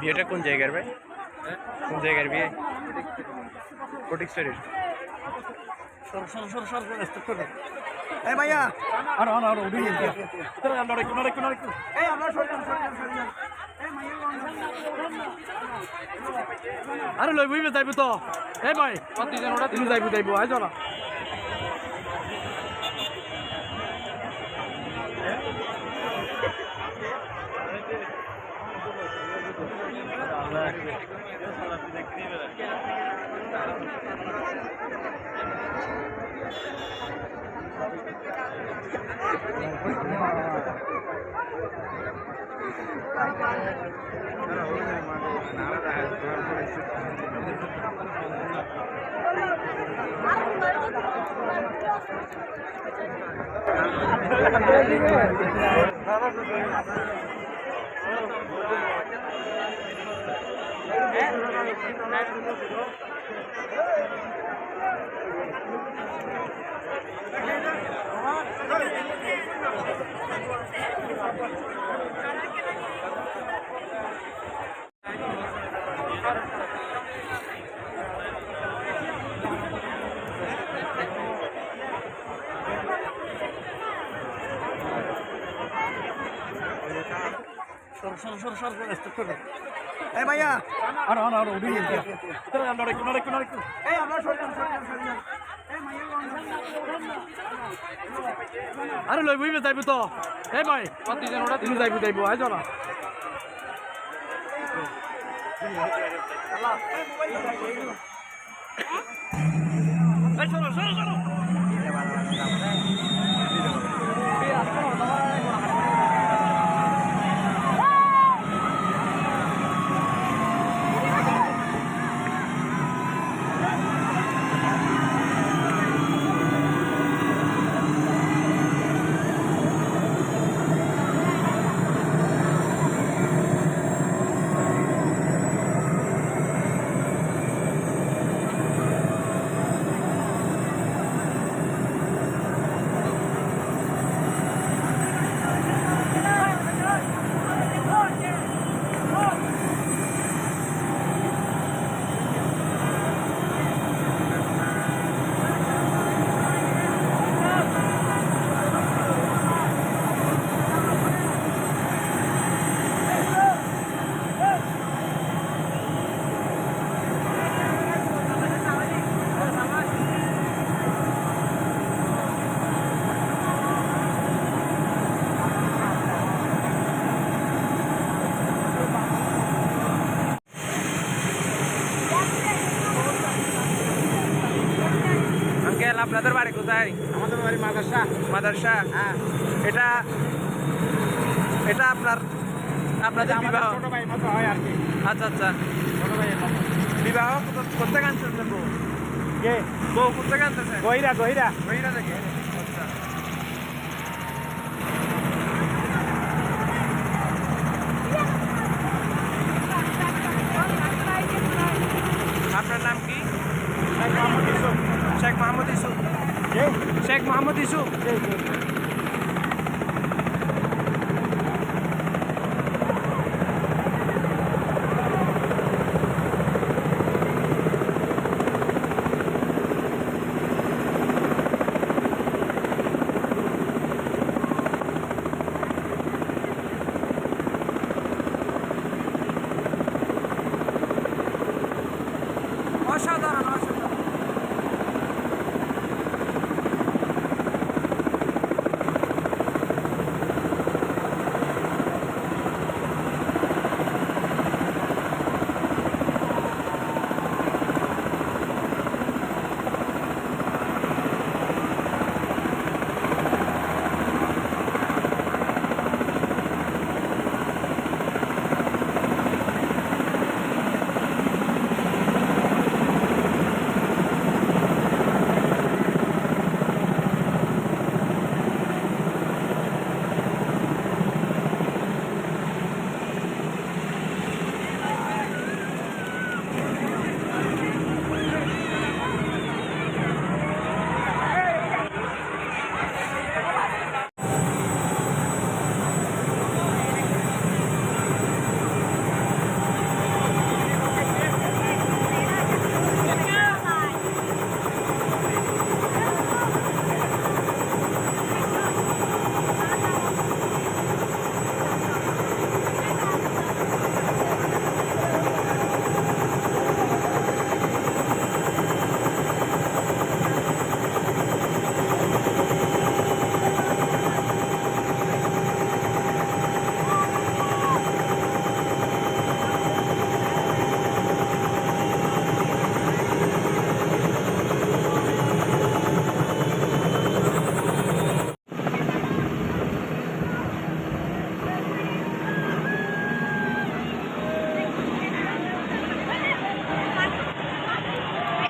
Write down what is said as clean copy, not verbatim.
বিয়েটা কোন জায়গার ভাই? কোন জায়গার বিয়ে? ফটিকছড়ির। এই ভাইয়া আরে লই বুঝবে যাইব তো এই ভাই তুমি যাইব আইজ না এই ভাইয়া আরে লই বুঝবে যাইব তো এই ভাই তুমি যাইব আইজ না আপনাদের বাড়ি কোথায়? আমাদের বাড়ি মাদ্রাসা। মাদ্রাসা? হ্যাঁ। এটা আপনাদের বিবাহ? ছোট ভাই মতো হয় আর কি। আচ্ছা আচ্ছা, ছোট ভাই বিবাহ কোথেকে আনছেন? বউ কে? বউ কোথেকে আনতেছেন? গহিরা গহিরা থেকে।